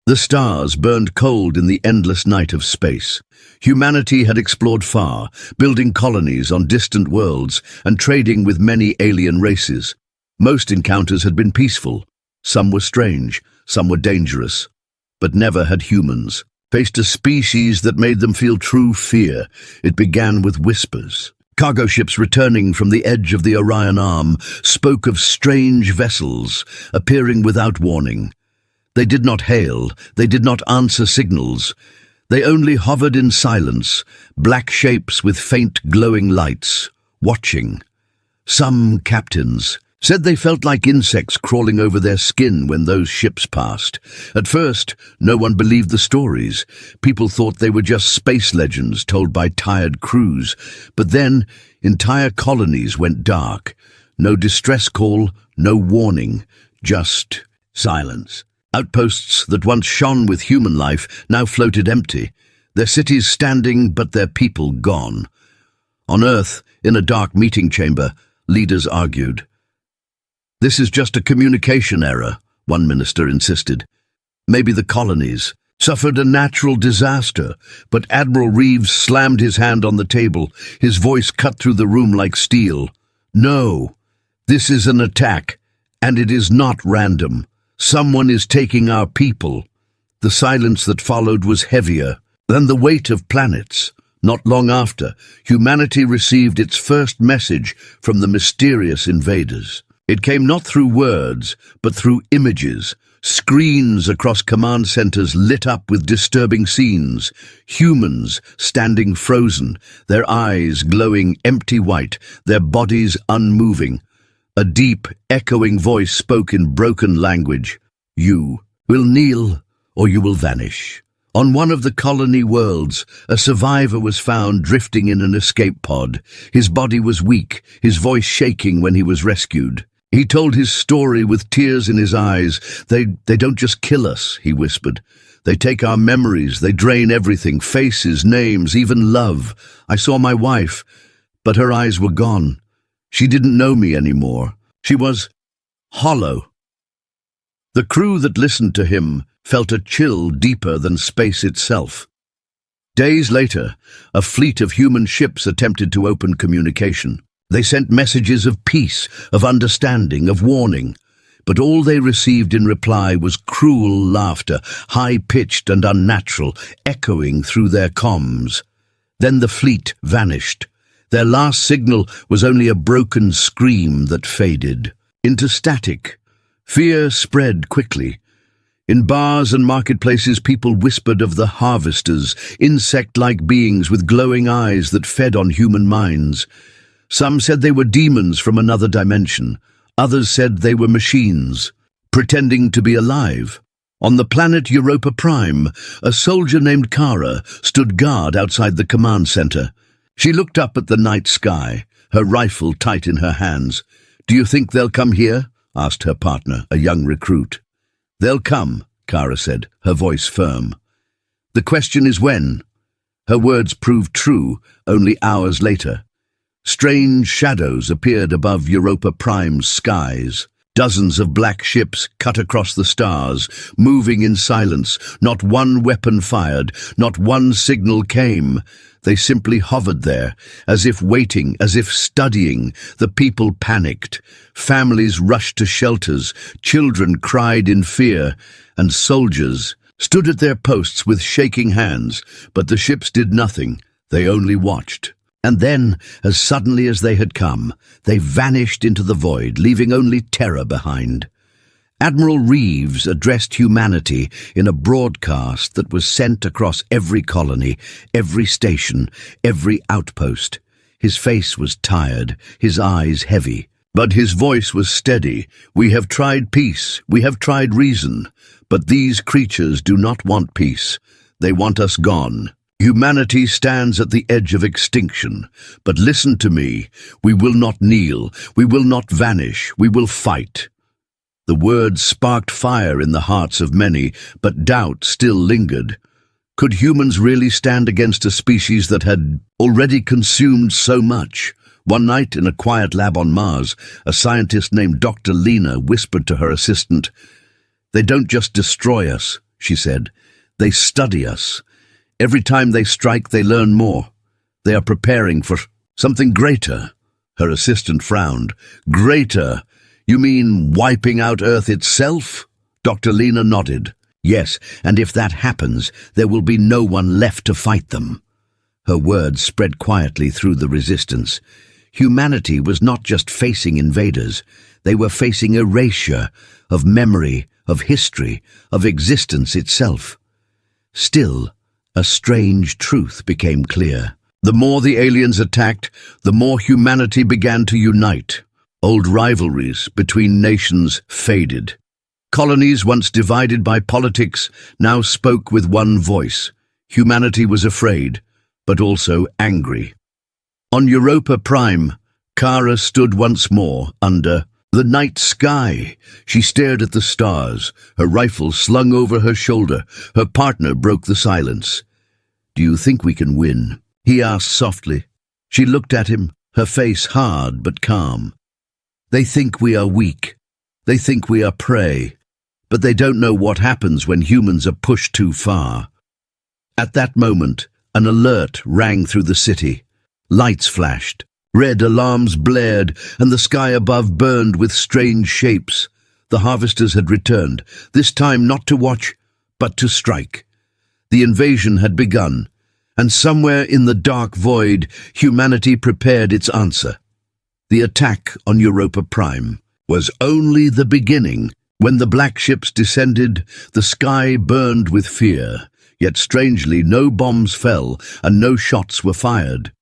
The stars burned cold in the endless night of space. Humanity had explored far, building colonies on distant worlds and trading with many alien races. Most encounters had been peaceful. Some were strange, some were dangerous. But never had humans faced a species that made them feel true fear. It began with whispers. Cargo ships returning from the edge of the Orion Arm spoke of strange vessels appearing without warning. They did not hail, they did not answer signals. They only hovered in silence, black shapes with faint glowing lights, watching. Some captains said they felt like insects crawling over their skin when those ships passed. At first, no one believed the stories. People thought they were just space legends told by tired crews. But then, entire colonies went dark. No distress call, no warning, just silence. Outposts that once shone with human life now floated empty, their cities standing but their people gone. On Earth, in a dark meeting chamber, leaders argued. "This is just a communication error," one minister insisted. "Maybe the colonies suffered a natural disaster," but Admiral Reeves slammed his hand on the table, his voice cut through the room like steel. "No, this is an attack, and it is not random. Someone is taking our people." The silence that followed was heavier than the weight of planets. Not long after, humanity received its first message from the mysterious invaders. It came not through words, but through images. Screens across command centers lit up with disturbing scenes. Humans standing frozen, their eyes glowing empty white, their bodies unmoving. A deep, echoing voice spoke in broken language. "You will kneel, or you will vanish." On one of the colony worlds, a survivor was found drifting in an escape pod. His body was weak, his voice shaking when he was rescued. He told his story with tears in his eyes. They don't just kill us," he whispered. "They take our memories, they drain everything, faces, names, even love. I saw my wife, but her eyes were gone. She didn't know me anymore. She was hollow." The crew that listened to him felt a chill deeper than space itself. Days later, a fleet of human ships attempted to open communication. They sent messages of peace, of understanding, of warning. But all they received in reply was cruel laughter, high-pitched and unnatural, echoing through their comms. Then the fleet vanished. Their last signal was only a broken scream that faded into static. Fear spread quickly. In bars and marketplaces, people whispered of the harvesters, insect-like beings with glowing eyes that fed on human minds. Some said they were demons from another dimension. Others said they were machines, pretending to be alive. On the planet Europa Prime, a soldier named Kara stood guard outside the command center. She looked up at the night sky, her rifle tight in her hands. "Do you think they'll come here?" asked her partner, a young recruit. "They'll come," Kara said, her voice firm. "The question is when." Her words proved true only hours later. Strange shadows appeared above Europa Prime's skies. Dozens of black ships cut across the stars, moving in silence. Not one weapon fired, not one signal came. They simply hovered there, as if waiting, as if studying. The people panicked. Families rushed to shelters. Children cried in fear. And soldiers stood at their posts with shaking hands. But the ships did nothing. They only watched. And then, as suddenly as they had come, they vanished into the void, leaving only terror behind. Admiral Reeves addressed humanity in a broadcast that was sent across every colony, every station, every outpost. His face was tired, his eyes heavy, but his voice was steady. "We have tried peace, we have tried reason, but these creatures do not want peace. They want us gone. Humanity stands at the edge of extinction, but listen to me. We will not kneel, we will not vanish, we will fight." The words sparked fire in the hearts of many, but doubt still lingered. Could humans really stand against a species that had already consumed so much? One night, in a quiet lab on Mars, a scientist named Dr. Lena whispered to her assistant, "They don't just destroy us, she said. "They study us. Every time they strike, they learn more. They are preparing for something greater." Her assistant frowned. "Greater? You mean wiping out Earth itself?" Dr. Lena nodded. "Yes, and if that happens, there will be no one left to fight them." Her words spread quietly through the resistance. Humanity was not just facing invaders. They were facing erasure of memory, of history, of existence itself. Still, a strange truth became clear. The more the aliens attacked, the more humanity began to unite. Old rivalries between nations faded. Colonies, once divided by politics, now spoke with one voice. Humanity was afraid, but also angry. On Europa Prime, Kara stood once more under the night sky. She stared at the stars, her rifle slung over her shoulder. Her partner broke the silence. "Do you think we can win?" he asked softly. She looked at him, her face hard but calm. "They think we are weak. They think we are prey. But they don't know what happens when humans are pushed too far." At that moment, an alert rang through the city. Lights flashed. Red alarms blared, and the sky above burned with strange shapes. The harvesters had returned, this time not to watch, but to strike. The invasion had begun, and somewhere in the dark void, humanity prepared its answer. The attack on Europa Prime was only the beginning. When the black ships descended, the sky burned with fear. Yet strangely, no bombs fell and no shots were fired.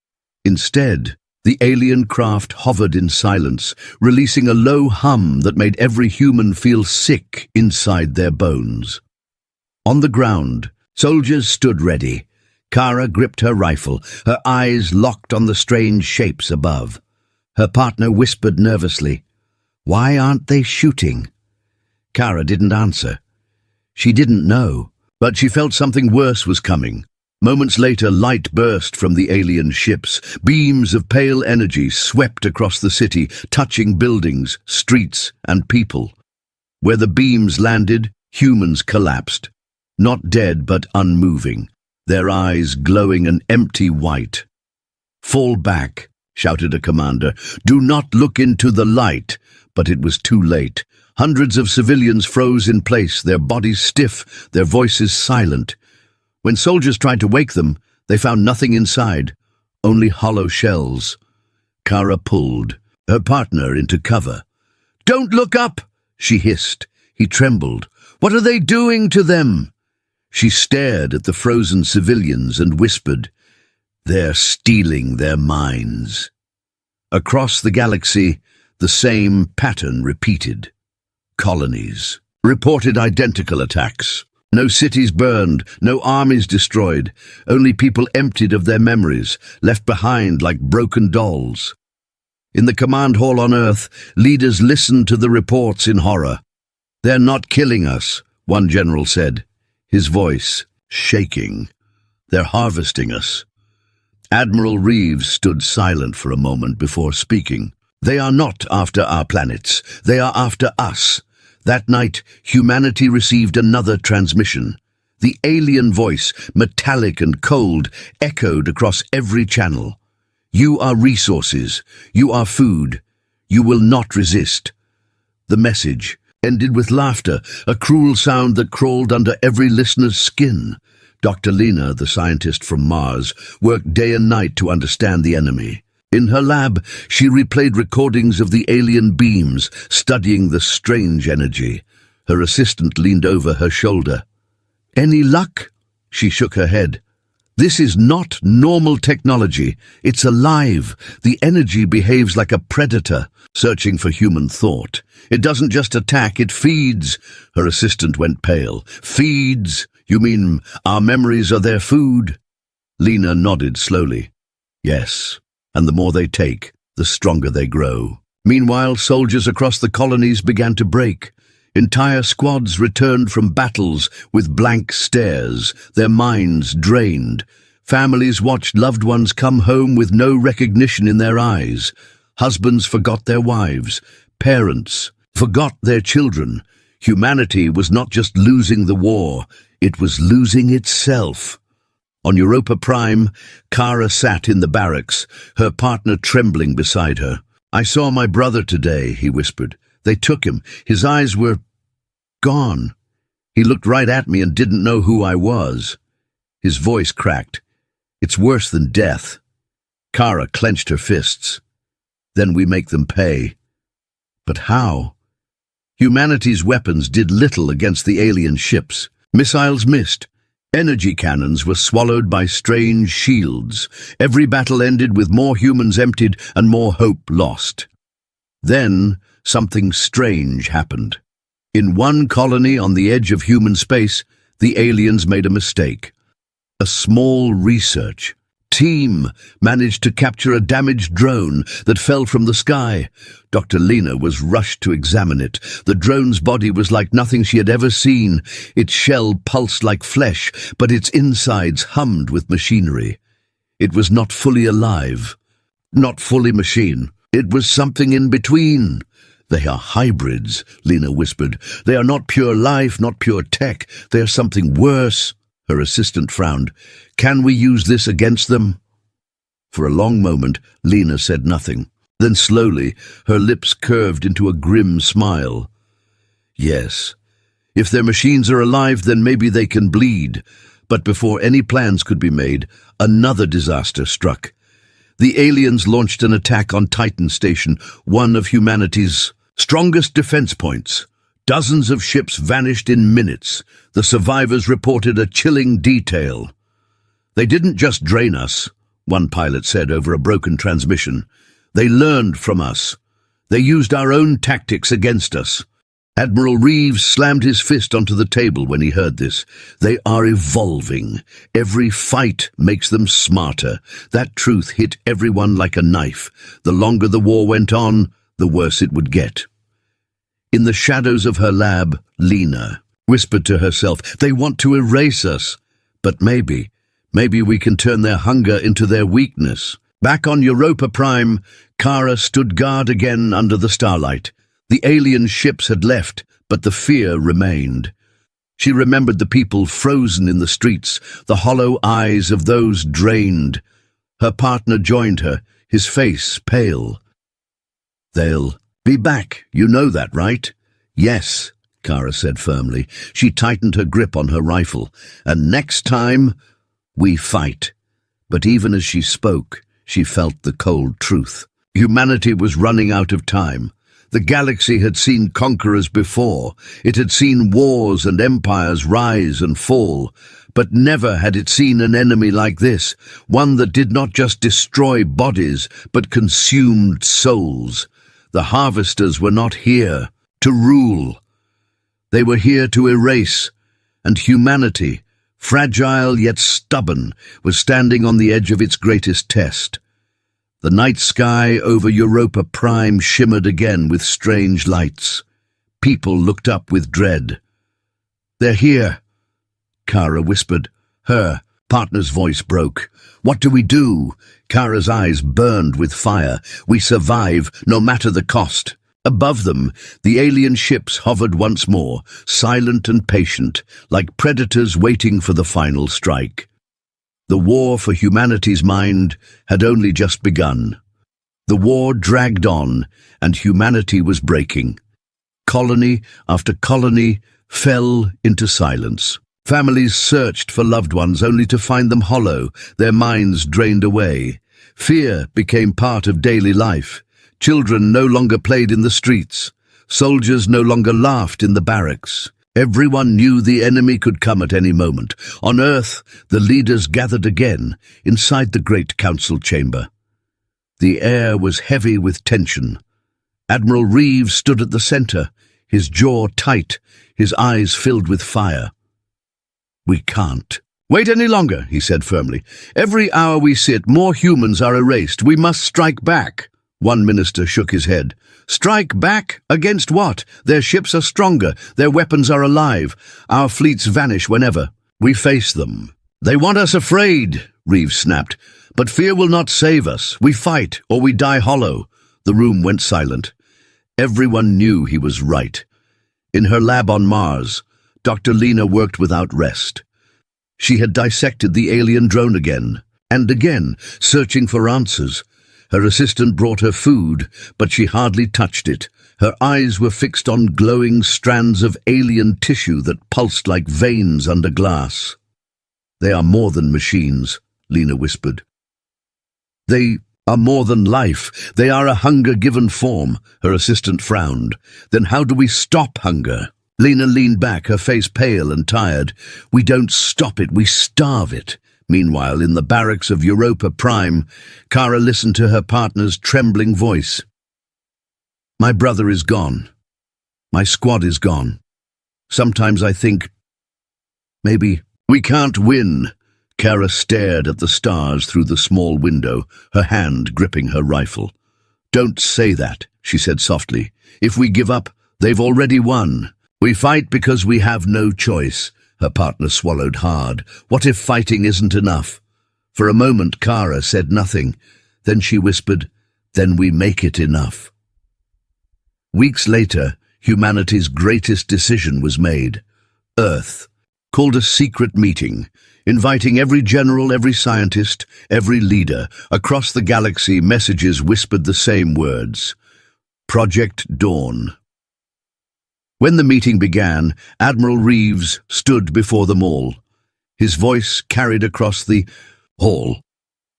Instead, the alien craft hovered in silence, releasing a low hum that made every human feel sick inside their bones. On the ground, soldiers stood ready. Kara gripped her rifle, her eyes locked on the strange shapes above. Her partner whispered nervously, "Why aren't they shooting?" Kara didn't answer. She didn't know, but she felt something worse was coming. Moments later, light burst from the alien ships. Beams of pale energy swept across the city, touching buildings, streets, and people. Where the beams landed, humans collapsed. Not dead, but unmoving, their eyes glowing an empty white. "Fall back," shouted a commander. "Do not look into the light." But it was too late. Hundreds of civilians froze in place, their bodies stiff, their voices silent. When soldiers tried to wake them, they found nothing inside, only hollow shells. Kara pulled her partner into cover. "Don't look up!" she hissed. He trembled. "What are they doing to them?" She stared at the frozen civilians and whispered, "They're stealing their minds." Across the galaxy, the same pattern repeated. Colonies reported identical attacks. No cities burned, no armies destroyed, only people emptied of their memories, left behind like broken dolls. In the command hall on Earth, leaders listened to the reports in horror. "They're not killing us," one general said, his voice shaking. "They're harvesting us." Admiral Reeves stood silent for a moment before speaking. "They are not after our planets. They are after us." That night, humanity received another transmission. The alien voice, metallic and cold, echoed across every channel. "You are resources. You are food. You will not resist." The message ended with laughter, a cruel sound that crawled under every listener's skin. Dr. Lena, the scientist from Mars, worked day and night to understand the enemy. In her lab, she replayed recordings of the alien beams, studying the strange energy. Her assistant leaned over her shoulder. "Any luck?" She shook her head. "This is not normal technology. It's alive. The energy behaves like a predator, searching for human thought. It doesn't just attack, it feeds." Her assistant went pale. "Feeds? You mean our memories are their food?" Lena nodded slowly. "Yes. And the more they take, the stronger they grow." Meanwhile, soldiers across the colonies began to break. Entire squads returned from battles with blank stares, their minds drained. Families watched loved ones come home with no recognition in their eyes. Husbands forgot their wives. Parents forgot their children. Humanity was not just losing the war, it was losing itself. On Europa Prime, Kara sat in the barracks, her partner trembling beside her. "I saw my brother today," he whispered. "They took him. His eyes were gone. He looked right at me and didn't know who I was." His voice cracked. "It's worse than death." Kara clenched her fists. "Then we make them pay." But how? Humanity's weapons did little against the alien ships. Missiles missed. Energy cannons were swallowed by strange shields. Every battle ended with more humans emptied and more hope lost. Then something strange happened. In one colony on the edge of human space, the aliens made a mistake. A small research team managed to capture a damaged drone that fell from the sky. Dr. Lena was rushed to examine it. The drone's body was like nothing she had ever seen. Its shell pulsed like flesh, but its insides hummed with machinery. It was not fully alive, not fully machine. It was something in between. "They are hybrids," Lena whispered. "They are not pure life, not pure tech. They are something worse." Her assistant frowned. "Can we use this against them?" For a long moment, Lena said nothing. Then slowly, her lips curved into a grim smile. "Yes. If their machines are alive, then maybe they can bleed." But before any plans could be made, another disaster struck. The aliens launched an attack on Titan Station, one of humanity's strongest defense points. Dozens of ships vanished in minutes. The survivors reported a chilling detail. "They didn't just drain us," one pilot said over a broken transmission. "They learned from us. They used our own tactics against us." Admiral Reeves slammed his fist onto the table when he heard this. "They are evolving. Every fight makes them smarter." That truth hit everyone like a knife. The longer the war went on, the worse it would get. In the shadows of her lab, Lena whispered to herself, "They want to erase us. But maybe we can turn their hunger into their weakness." Back on Europa Prime, Kara stood guard again under the starlight. The alien ships had left, but the fear remained. She remembered the people frozen in the streets, the hollow eyes of those drained. Her partner joined her, his face pale. "They'll be back, you know that, right?" "Yes," Kara said firmly. She tightened her grip on her rifle. "And next time, we fight." But even as she spoke, she felt the cold truth. Humanity was running out of time. The galaxy had seen conquerors before. It had seen wars and empires rise and fall. But never had it seen an enemy like this, one that did not just destroy bodies, but consumed souls. The harvesters were not here to rule. They were here to erase, and humanity, fragile yet stubborn, was standing on the edge of its greatest test. The night sky over Europa Prime shimmered again with strange lights. People looked up with dread. "They're here," Kara whispered. Her partner's voice broke. "What do we do?" Kara's eyes burned with fire. "We survive, no matter the cost." Above them, the alien ships hovered once more, silent and patient, like predators waiting for the final strike. The war for humanity's mind had only just begun. The war dragged on, and humanity was breaking. Colony after colony fell into silence. Families searched for loved ones only to find them hollow, their minds drained away. Fear became part of daily life. Children no longer played in the streets. Soldiers no longer laughed in the barracks. Everyone knew the enemy could come at any moment. On Earth, the leaders gathered again, inside the great council chamber. The air was heavy with tension. Admiral Reeves stood at the center, his jaw tight, his eyes filled with fire. "We can't wait any longer," he said firmly. "Every hour we sit, more humans are erased. We must strike back." One minister shook his head. "Strike back? Against what? Their ships are stronger. Their weapons are alive. Our fleets vanish whenever. We face them." "They want us afraid," Reeves snapped. "But fear will not save us. We fight, or we die hollow." The room went silent. Everyone knew he was right. In her lab on Mars, Dr. Lena worked without rest. She had dissected the alien drone again and again, searching for answers. Her assistant brought her food, but she hardly touched it. Her eyes were fixed on glowing strands of alien tissue that pulsed like veins under glass. "They are more than machines," Lena whispered. "They are more than life. They are a hunger given form," her assistant frowned. "Then how do we stop hunger?" Lena leaned back, her face pale and tired. "We don't stop it, we starve it." Meanwhile, in the barracks of Europa Prime, Kara listened to her partner's trembling voice. "My brother is gone. My squad is gone. Sometimes I think, maybe we can't win." Kara stared at the stars through the small window, her hand gripping her rifle. "Don't say that," she said softly. "If we give up, they've already won. We fight because we have no choice." Her partner swallowed hard. "What if fighting isn't enough?" For a moment, Kara said nothing. Then she whispered, "Then we make it enough." Weeks later, humanity's greatest decision was made. Earth called a secret meeting, inviting every general, every scientist, every leader. Across the galaxy, messages whispered the same words: Project Dawn. When the meeting began, Admiral Reeves stood before them all. His voice carried across the hall.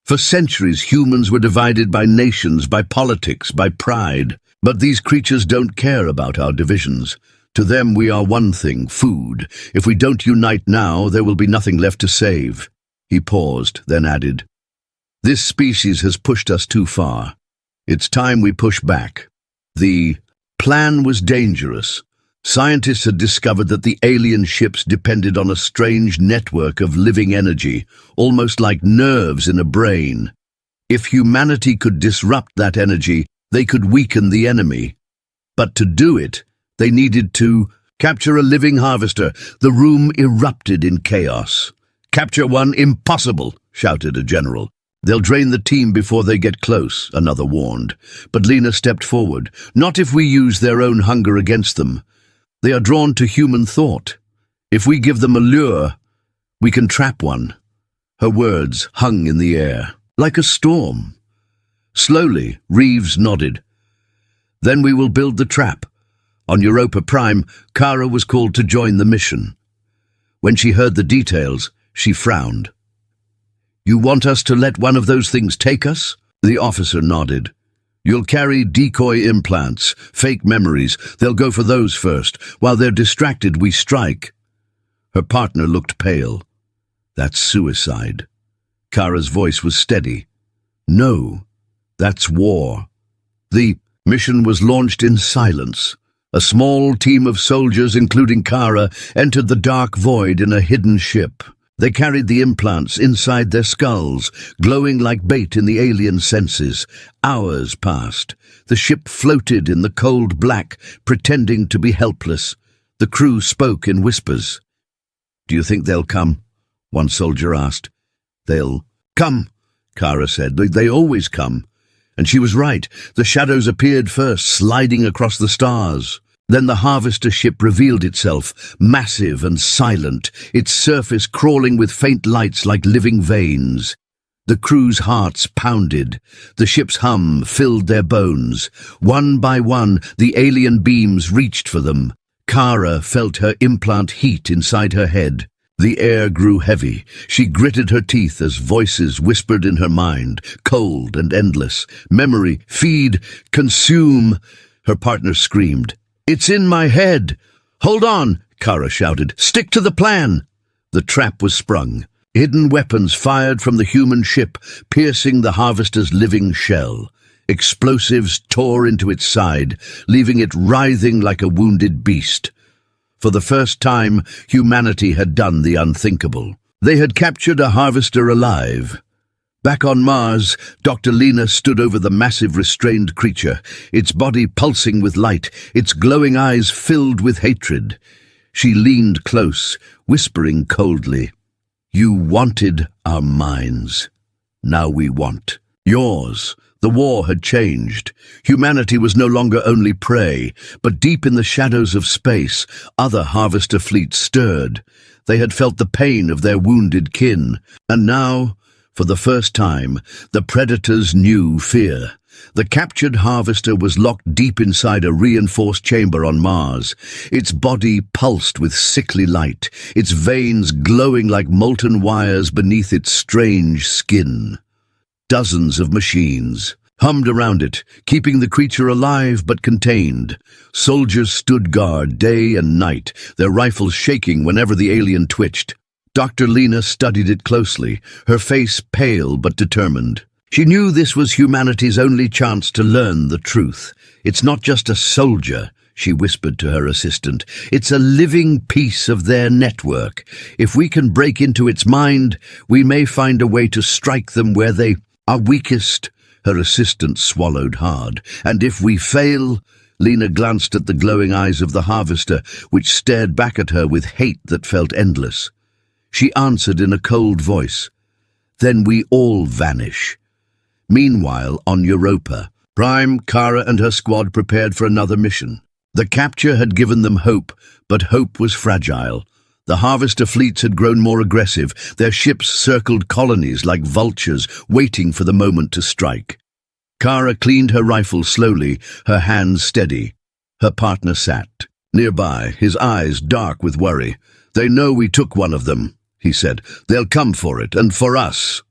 For centuries, humans were divided by nations, by politics, by pride. But these creatures don't care about our divisions. To them, we are one thing: food. If we don't unite now, there will be nothing left to save. He paused, then added, "This species has pushed us too far. It's time we push back." The plan was dangerous. Scientists had discovered that the alien ships depended on a strange network of living energy, almost like nerves in a brain. If humanity could disrupt that energy, they could weaken the enemy. But to do it, they needed to capture a living harvester. The room erupted in chaos. "Capture one? Impossible!" shouted a general. "They'll drain the team before they get close," another warned. But Lena stepped forward. "Not if we use their own hunger against them. They are drawn to human thought. If we give them a lure, we can trap one." Her words hung in the air, like a storm. Slowly, Reeves nodded. "Then we will build the trap." On Europa Prime, Kara was called to join the mission. When she heard the details, she frowned. "You want us to let one of those things take us?" The officer nodded. "You'll carry decoy implants, fake memories. They'll go for those first. While they're distracted, we strike." Her partner looked pale. "That's suicide." Kara's voice was steady. "No, that's war." The mission was launched in silence. A small team of soldiers, including Kara, entered the dark void in a hidden ship. They carried the implants inside their skulls, glowing like bait in the alien senses. Hours passed. The ship floated in the cold black, pretending to be helpless. The crew spoke in whispers. "Do you think they'll come?" one soldier asked. "They'll come," Kara said. They always come." And she was right. The shadows appeared first, sliding across the stars. Then the harvester ship revealed itself, massive and silent, its surface crawling with faint lights like living veins. The crew's hearts pounded. The ship's hum filled their bones. One by one, the alien beams reached for them. Kara felt her implant heat inside her head. The air grew heavy. She gritted her teeth as voices whispered in her mind, cold and endless. "Memory, feed, consume." Her partner screamed. "It's in my head." "Hold on," Kara shouted. "Stick to the plan." The trap was sprung. Hidden weapons fired from the human ship, piercing the harvester's living shell. Explosives tore into its side, leaving it writhing like a wounded beast. For the first time, humanity had done the unthinkable. They had captured a harvester alive. Back on Mars, Dr. Lena stood over the massive restrained creature, its body pulsing with light, its glowing eyes filled with hatred. She leaned close, whispering coldly, "You wanted our minds. Now we want yours." The war had changed. Humanity was no longer only prey, but deep in the shadows of space, other harvester fleets stirred. They had felt the pain of their wounded kin, and now, for the first time, the predators knew fear. The captured harvester was locked deep inside a reinforced chamber on Mars. Its body pulsed with sickly light, its veins glowing like molten wires beneath its strange skin. Dozens of machines hummed around it, keeping the creature alive but contained. Soldiers stood guard day and night, their rifles shaking whenever the alien twitched. Dr. Lena studied it closely, her face pale but determined. She knew this was humanity's only chance to learn the truth. It's not just a soldier, she whispered to her assistant. It's a living piece of their network. If we can break into its mind, we may find a way to strike them where they are weakest. Her assistant swallowed hard. And if we fail? Lena glanced at the glowing eyes of the harvester, which stared back at her with hate that felt endless. She answered in a cold voice. Then we all vanish. Meanwhile, on Europa, Prime, Kara and her squad prepared for another mission. The capture had given them hope, but hope was fragile. The harvester fleets had grown more aggressive. Their ships circled colonies like vultures, waiting for the moment to strike. Kara cleaned her rifle slowly, her hands steady. Her partner sat nearby, his eyes dark with worry. They know we took one of them, he said. They'll come for it, and for us.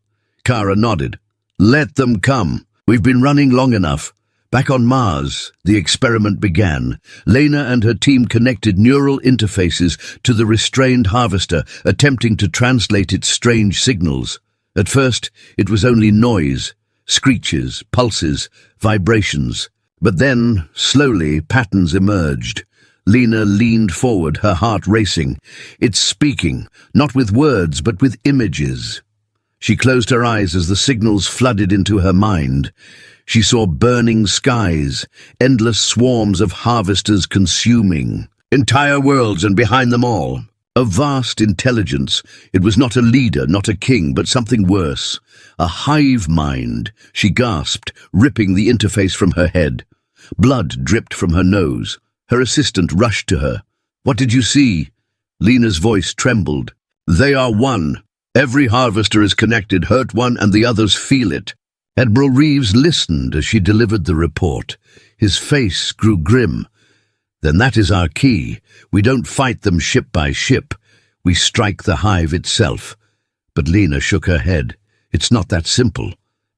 Kara nodded. Let them come. We've been running long enough. Back on Mars, the experiment began. Lena and her team connected neural interfaces to the restrained harvester, attempting to translate its strange signals. At first, it was only noise, screeches, pulses, vibrations. But then, slowly, patterns emerged. Lena leaned forward, her heart racing. It's speaking, not with words, but with images. She closed her eyes as the signals flooded into her mind. She saw burning skies, endless swarms of harvesters consuming entire worlds, and behind them all, a vast intelligence. It was not a leader, not a king, but something worse. A hive mind. She gasped, ripping the interface from her head. Blood dripped from her nose. Her assistant rushed to her. What did you see? Lena's voice trembled. They are one. Every harvester is connected, hurt one, and the others feel it. Admiral Reeves listened as she delivered the report. His face grew grim. Then that is our key. We don't fight them ship by ship. We strike the hive itself. But Lena shook her head. It's not that simple.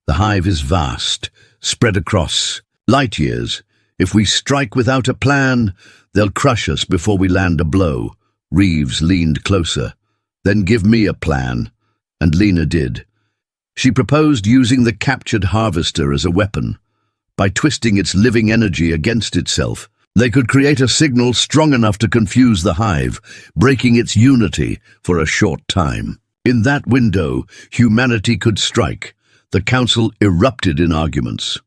The hive is vast, spread across light years. If we strike without a plan, they'll crush us before we land a blow. Reeves leaned closer. Then give me a plan. And Lena did. She proposed using the captured harvester as a weapon. By twisting its living energy against itself, they could create a signal strong enough to confuse the hive, breaking its unity for a short time. In that window, humanity could strike. The council erupted in arguments.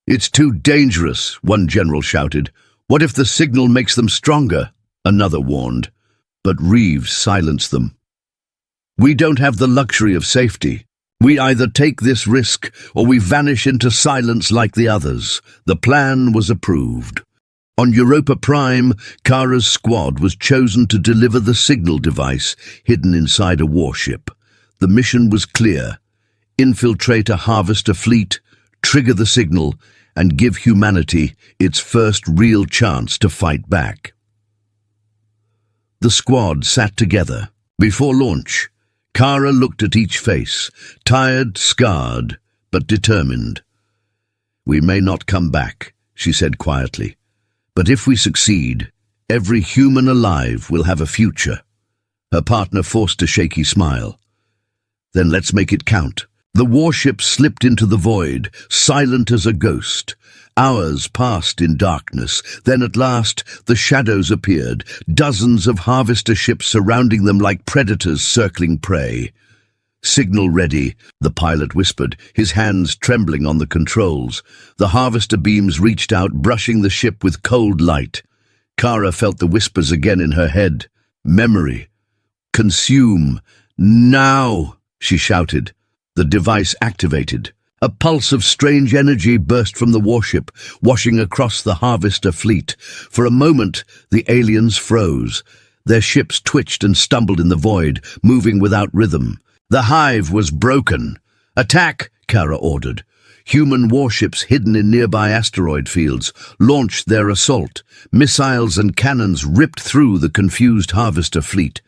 It's too dangerous, one general shouted. What if the signal makes them stronger? Another warned. But Reeves silenced them. We don't have the luxury of safety. We either take this risk or we vanish into silence like the others. The plan was approved. On Europa Prime, Kara's squad was chosen to deliver the signal device hidden inside a warship. The mission was clear. Infiltrate a harvester fleet, trigger the signal, and give humanity its first real chance to fight back. The squad sat together. Before launch, Kara looked at each face, tired, scarred, but determined. We may not come back, she said quietly. But if we succeed, every human alive will have a future. Her partner forced a shaky smile. Then let's make it count. The warship slipped into the void, silent as a ghost. Hours passed in darkness. Then at last, the shadows appeared, dozens of harvester ships surrounding them like predators circling prey. Signal ready, the pilot whispered, his hands trembling on the controls. The harvester beams reached out, brushing the ship with cold light. Kara felt the whispers again in her head. Memory. Consume. Now, she shouted. The device activated, A pulse of strange energy burst from the warship, washing across the Harvester fleet. For a moment, the aliens froze. Their ships twitched and stumbled in the void, moving without rhythm. The hive was broken. "Attack!" Kara ordered. Human warships hidden in nearby asteroid fields launched their assault. Missiles and cannons ripped through the confused Harvester fleet.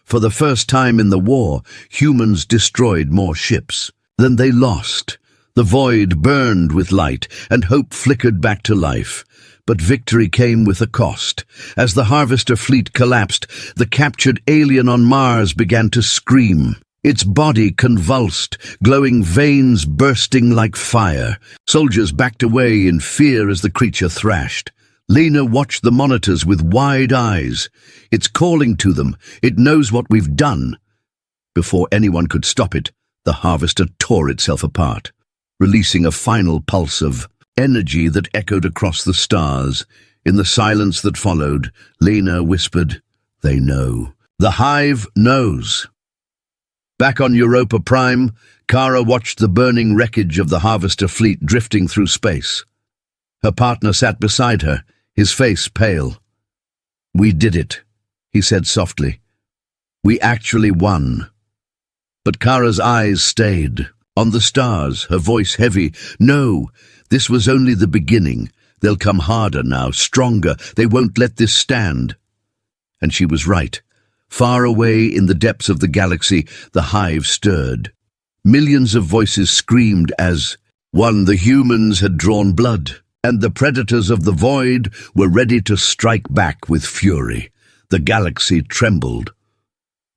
For the first time in the war, humans destroyed more ships than they lost. The void burned with light, and hope flickered back to life. But victory came with a cost. As the Harvester fleet collapsed, the captured alien on Mars began to scream. Its body convulsed, glowing veins bursting like fire. Soldiers backed away in fear as the creature thrashed. Lena watched the monitors with wide eyes. It's calling to them. It knows what we've done. Before anyone could stop it, the Harvester tore itself apart, releasing a final pulse of energy that echoed across the stars. In the silence that followed, Lena whispered, "They know. The hive knows." Back on Europa Prime, Kara watched the burning wreckage of the Harvester fleet drifting through space. Her partner sat beside her, his face pale. "We did it," he said softly. "We actually won." But Kara's eyes stayed on the stars, her voice heavy. "No, this was only the beginning. They'll come harder now, stronger. They won't let this stand." And she was right. Far away in the depths of the galaxy, the hive stirred. Millions of voices screamed as one. The humans had drawn blood, and the predators of the void were ready to strike back with fury. The galaxy trembled.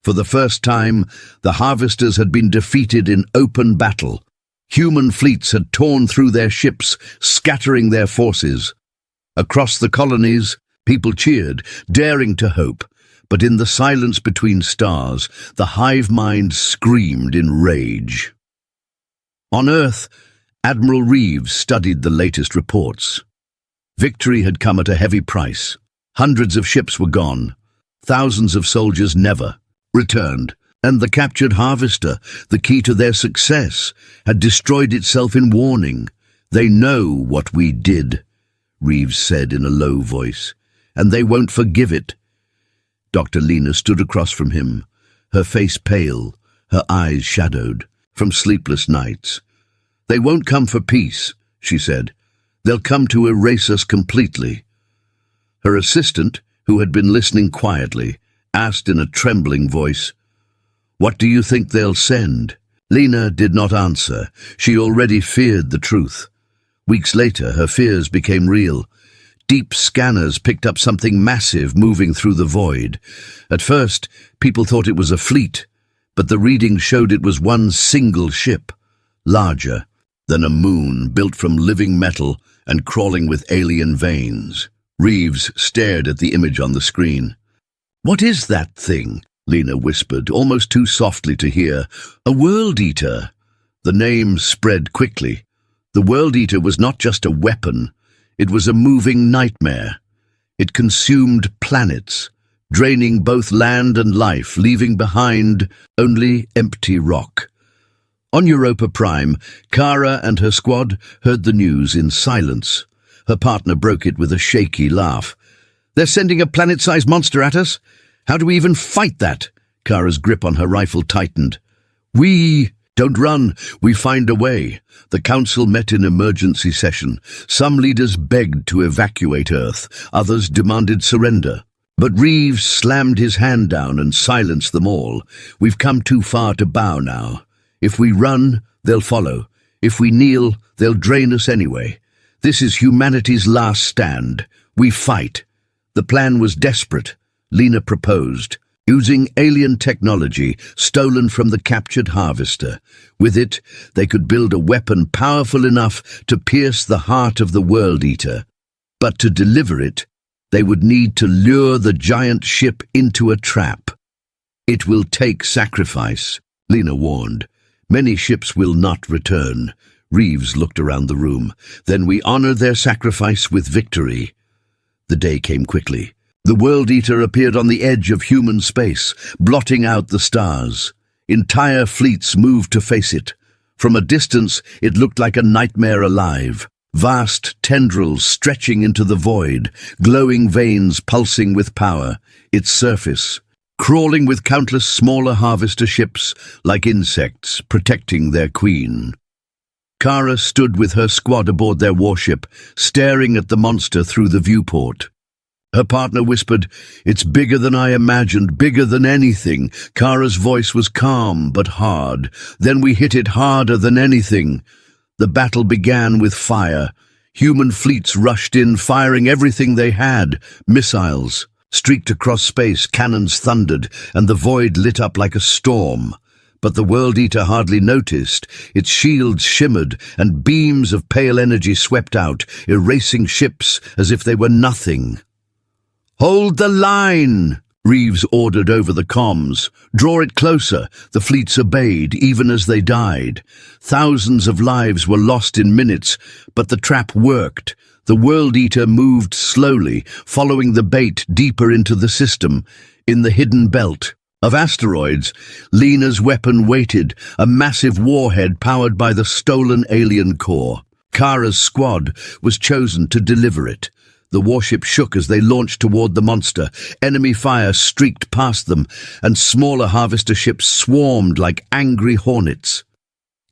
For the first time, the Harvesters had been defeated in open battle. Human fleets had torn through their ships, scattering their forces. Across the colonies, people cheered, daring to hope. But in the silence between stars, the hive mind screamed in rage. On Earth, Admiral Reeves studied the latest reports. Victory had come at a heavy price. Hundreds of ships were gone. Thousands of soldiers never returned. And the captured Harvester, the key to their success, had destroyed itself in warning. "They know what we did," Reeves said in a low voice, "and they won't forgive it." Dr. Lena stood across from him, her face pale, her eyes shadowed from sleepless nights. "They won't come for peace," she said. "They'll come to erase us completely." Her assistant, who had been listening quietly, asked in a trembling voice, "What do you think they'll send?" Lena did not answer. She already feared the truth. Weeks later, her fears became real. Deep scanners picked up something massive moving through the void. At first, people thought it was a fleet, but the reading showed it was one single ship, larger than a moon, built from living metal and crawling with alien veins. Reeves stared at the image on the screen. "What is that thing?" Lena whispered, almost too softly to hear. "A World Eater." The name spread quickly. The World Eater was not just a weapon. It was a moving nightmare. It consumed planets, draining both land and life, leaving behind only empty rock. On Europa Prime, Kara and her squad heard the news in silence. Her partner broke it with a shaky laugh. "They're sending a planet-sized monster at us? How do we even fight that?" Kara's grip on her rifle tightened. "We don't run. We find a way." The council met in emergency session. Some leaders begged to evacuate Earth. Others demanded surrender. But Reeves slammed his hand down and silenced them all. "We've come too far to bow now. If we run, they'll follow. If we kneel, they'll drain us anyway. This is humanity's last stand. We fight." The plan was desperate. Lena proposed, using alien technology stolen from the captured Harvester. With it, they could build a weapon powerful enough to pierce the heart of the World Eater. But to deliver it, they would need to lure the giant ship into a trap. "It will take sacrifice," Lena warned. "Many ships will not return." Reeves looked around the room. "Then we honor their sacrifice with victory." The day came quickly. The World Eater appeared on the edge of human space, blotting out the stars. Entire fleets moved to face it. From a distance, it looked like a nightmare alive. Vast tendrils stretching into the void, glowing veins pulsing with power, its surface, crawling with countless smaller harvester ships like insects protecting their queen. Kara stood with her squad aboard their warship, staring at the monster through the viewport. Her partner whispered, "It's bigger than I imagined, bigger than anything." Kara's voice was calm but hard. "Then we hit it harder than anything." The battle began with fire. Human fleets rushed in, firing everything they had. Missiles streaked across space, cannons thundered, and the void lit up like a storm. But the World Eater hardly noticed. Its shields shimmered, and beams of pale energy swept out, erasing ships as if they were nothing. "Hold the line!" Reeves ordered over the comms. "Draw it closer." The fleets obeyed, even as they died. Thousands of lives were lost in minutes, but the trap worked. The World Eater moved slowly, following the bait deeper into the system. In the hidden belt of asteroids, Lena's weapon waited, a massive warhead powered by the stolen alien core. Kara's squad was chosen to deliver it. The warship shook as they launched toward the monster. Enemy fire streaked past them, and smaller harvester ships swarmed like angry hornets.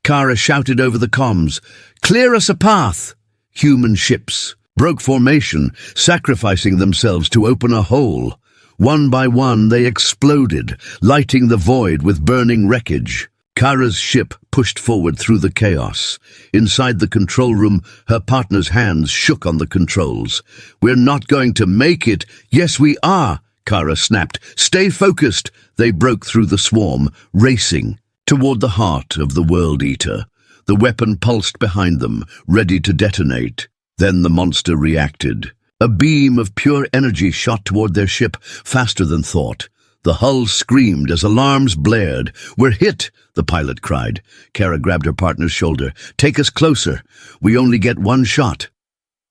Kara shouted over the comms, "Clear us a path!" Human ships broke formation, sacrificing themselves to open a hole. One by one they exploded, lighting the void with burning wreckage. Kara's ship pushed forward through the chaos. Inside the control room, her partner's hands shook on the controls. "We're not going to make it." "Yes, we are," Kara snapped. "Stay focused." They broke through the swarm, racing toward the heart of the World Eater. The weapon pulsed behind them, ready to detonate. Then the monster reacted. A beam of pure energy shot toward their ship, faster than thought. The hull screamed as alarms blared. "We're hit!" the pilot cried. Kara grabbed her partner's shoulder. "Take us closer. We only get one shot."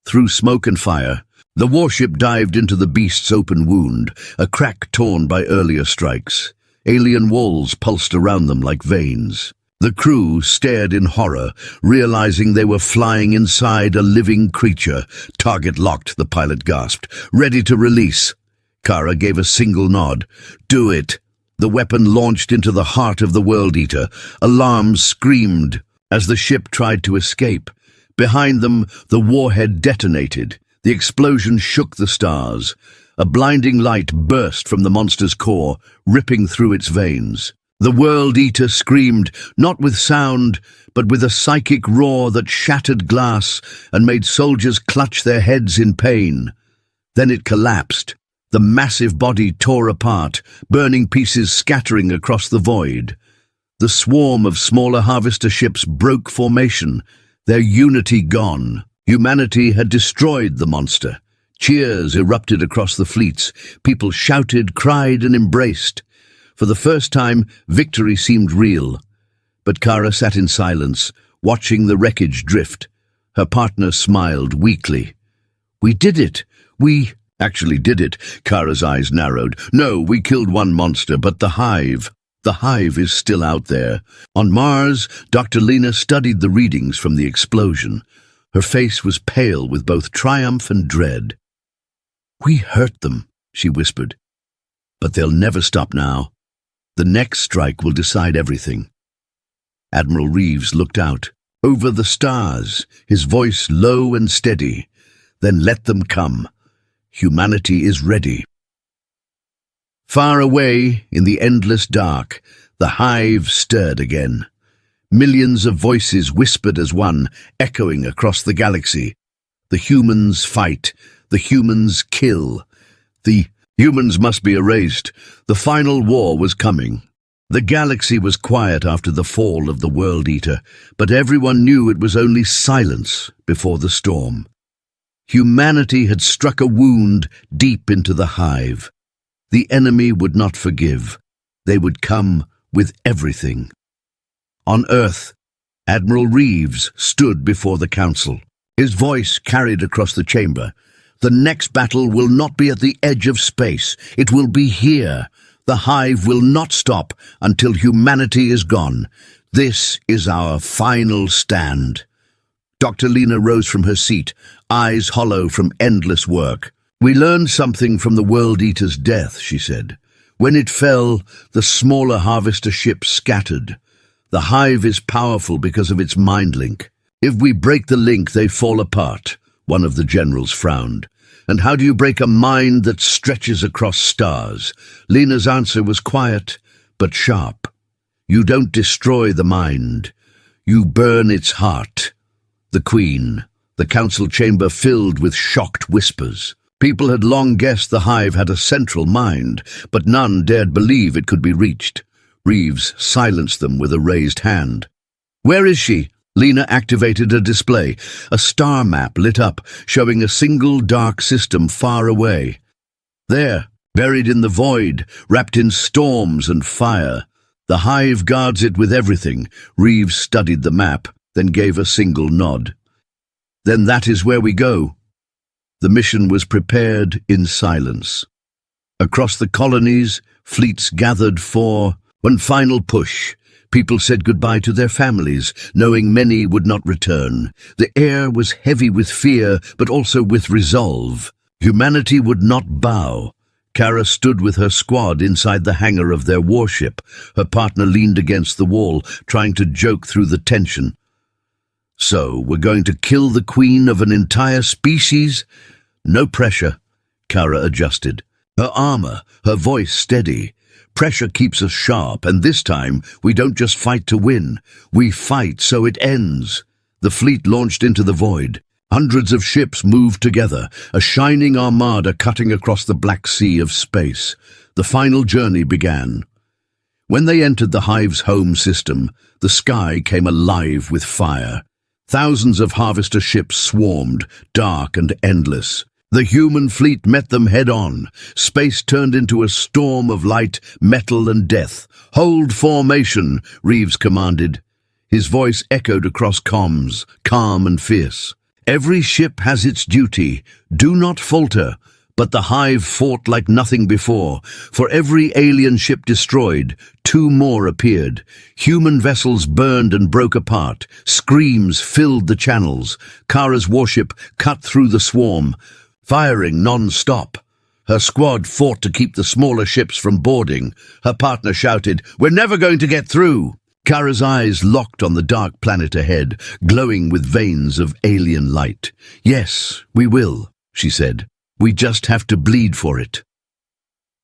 Through smoke and fire, the warship dived into the beast's open wound, a crack torn by earlier strikes. Alien walls pulsed around them like veins. The crew stared in horror, realizing they were flying inside a living creature. "Target locked," the pilot gasped. "Ready to release." Kara gave a single nod. "Do it." The weapon launched into the heart of the World Eater. Alarms screamed as the ship tried to escape. Behind them, the warhead detonated. The explosion shook the stars. A blinding light burst from the monster's core, ripping through its veins. The World Eater screamed, not with sound, but with a psychic roar that shattered glass and made soldiers clutch their heads in pain. Then it collapsed. The massive body tore apart, burning pieces scattering across the void. The swarm of smaller harvester ships broke formation, their unity gone. Humanity had destroyed the monster. Cheers erupted across the fleets. People shouted, cried, and embraced. For the first time, victory seemed real. But Kara sat in silence, watching the wreckage drift. Her partner smiled weakly. "We did it. We actually did it." Kara's eyes narrowed. "No, we killed one monster, but the hive is still out there." On Mars, Dr. Lena studied the readings from the explosion. Her face was pale with both triumph and dread. "We hurt them," she whispered. "But they'll never stop now. The next strike will decide everything." Admiral Reeves looked out, over the stars, his voice low and steady. "Then let them come. Humanity is ready." Far away, in the endless dark, the hive stirred again. Millions of voices whispered as one, echoing across the galaxy. The humans fight. The humans kill. The humans must be erased. The final war was coming. The galaxy was quiet after the fall of the World Eater, but everyone knew it was only silence before the storm. Humanity had struck a wound deep into the hive. The enemy would not forgive. They would come with everything. On Earth, Admiral Reeves stood before the council. His voice carried across the chamber. "The next battle will not be at the edge of space. It will be here. The hive will not stop until humanity is gone. This is our final stand." Dr. Lena rose from her seat, eyes hollow from endless work. "We learned something from the World Eater's death," she said. "When it fell, the smaller harvester ships scattered. The hive is powerful because of its mind link. If we break the link, they fall apart," one of the generals frowned. "And how do you break a mind that stretches across stars?" Lena's answer was quiet, but sharp. "You don't destroy the mind. You burn its heart." The Queen, the council chamber filled with shocked whispers. People had long guessed the hive had a central mind, but none dared believe it could be reached. Reeves silenced them with a raised hand. "Where is she?" Lena activated a display. A star map lit up, showing a single dark system far away. "There, buried in the void, wrapped in storms and fire. The hive guards it with everything." Reeves studied the map, then gave a single nod. "Then that is where we go." The mission was prepared in silence. Across the colonies, fleets gathered for one final push. People said goodbye to their families, knowing many would not return. The air was heavy with fear, but also with resolve. Humanity would not bow. Kara stood with her squad inside the hangar of their warship. Her partner leaned against the wall, trying to joke through the tension. "So, we're going to kill the queen of an entire species?" "No pressure." Kara adjusted. Her armor, her voice steady. "Pressure keeps us sharp, and this time we don't just fight to win. We fight so it ends." The fleet launched into the void. Hundreds of ships moved together, a shining armada cutting across the Black Sea of space. The final journey began. When they entered the hive's home system, the sky came alive with fire. Thousands of harvester ships swarmed, dark and endless. The human fleet met them head-on. Space turned into a storm of light, metal and death. "Hold formation," Reeves commanded. His voice echoed across comms, calm and fierce. "Every ship has its duty. Do not falter." But the hive fought like nothing before. For every alien ship destroyed, 2 more appeared. Human vessels burned and broke apart. Screams filled the channels. Kara's warship cut through the swarm, firing non-stop. Her squad fought to keep the smaller ships from boarding. Her partner shouted, "We're never going to get through!" Kara's eyes locked on the dark planet ahead, glowing with veins of alien light. "Yes, we will," she said. "We just have to bleed for it."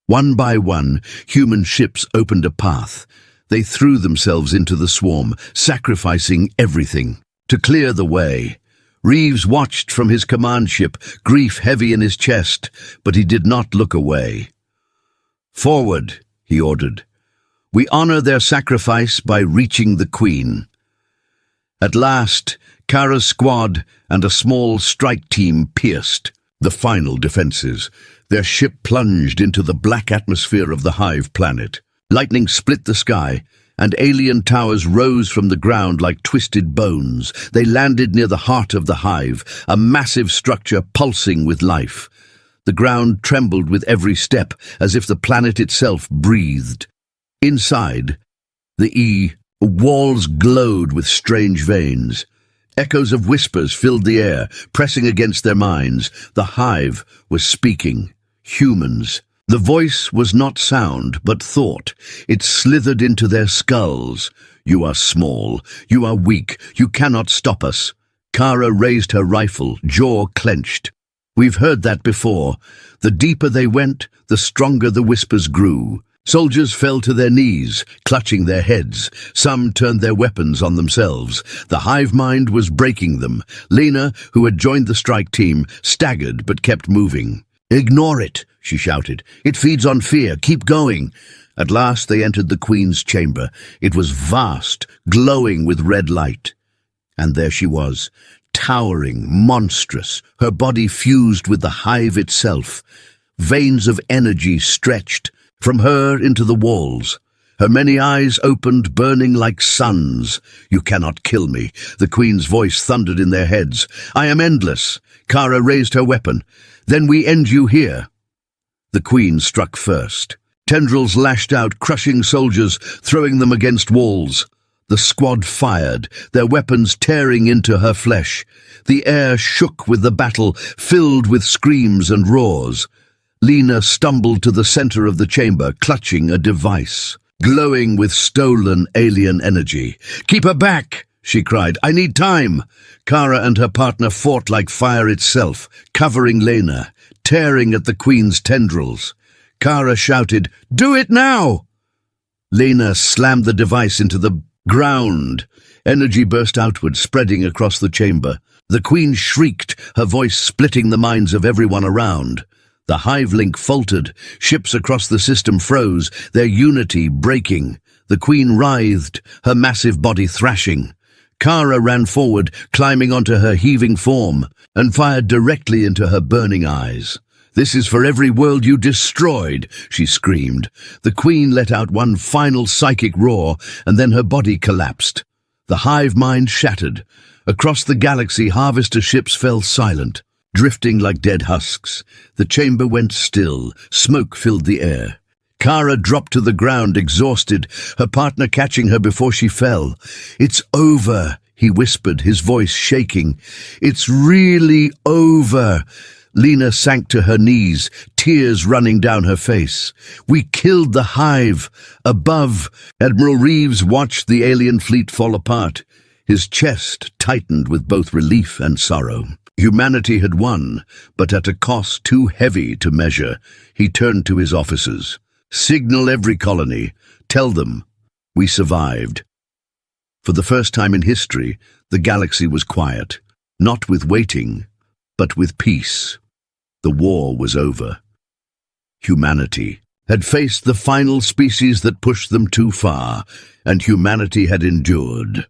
One by one, human ships opened a path. They threw themselves into the swarm, sacrificing everything to clear the way. Reeves watched from his command ship, grief heavy in his chest, but he did not look away. "Forward," he ordered. "We honor their sacrifice by reaching the Queen." At last, Kara's squad and a small strike team pierced the final defenses. Their ship plunged into the black atmosphere of the hive planet. Lightning split the sky, and alien towers rose from the ground like twisted bones. They landed near the heart of the hive, a massive structure pulsing with life. The ground trembled with every step, as if the planet itself breathed. Inside, the walls glowed with strange veins. Echoes of whispers filled the air, pressing against their minds. The hive was speaking. Humans. The voice was not sound, but thought. It slithered into their skulls. "You are small. You are weak. You cannot stop us." Kara raised her rifle, jaw clenched. "We've heard that before." The deeper they went, the stronger the whispers grew. Soldiers fell to their knees, clutching their heads. Some turned their weapons on themselves. The hive mind was breaking them. Lena, who had joined the strike team, staggered but kept moving. "Ignore it," she shouted. "It feeds on fear. Keep going." At last they entered the Queen's chamber. It was vast, glowing with red light. And there she was, towering, monstrous, her body fused with the hive itself. Veins of energy stretched from her into the walls. Her many eyes opened, burning like suns. "You cannot kill me," the Queen's voice thundered in their heads. "I am endless." Kara raised her weapon. "Then we end you here." The Queen struck first. Tendrils lashed out, crushing soldiers, throwing them against walls. The squad fired, their weapons tearing into her flesh. The air shook with the battle, filled with screams and roars. Lena stumbled to the center of the chamber, clutching a device, glowing with stolen alien energy. "Keep her back!" she cried. "I need time!" Kara and her partner fought like fire itself, covering Lena, tearing at the Queen's tendrils. Kara shouted, "Do it now!" Lena slammed the device into the ground. Energy burst outward, spreading across the chamber. The Queen shrieked, her voice splitting the minds of everyone around. The hive link faltered. Ships across the system froze, their unity breaking. The Queen writhed, her massive body thrashing. Kara ran forward, climbing onto her heaving form, and fired directly into her burning eyes. "This is for every world you destroyed," she screamed. The Queen let out one final psychic roar, and then her body collapsed. The hive mind shattered. Across the galaxy, harvester ships fell silent, drifting like dead husks. The chamber went still. Smoke filled the air. Kara dropped to the ground, exhausted, her partner catching her before she fell. "It's over," he whispered, his voice shaking. "It's really over." Lena sank to her knees, tears running down her face. "We killed the hive." Above, Admiral Reeves watched the alien fleet fall apart. His chest tightened with both relief and sorrow. Humanity had won, but at a cost too heavy to measure. He turned to his officers. "Signal every colony. Tell them we survived." For the first time in history, the galaxy was quiet, not with waiting, but with peace. The war was over. Humanity had faced the final species that pushed them too far, and humanity had endured.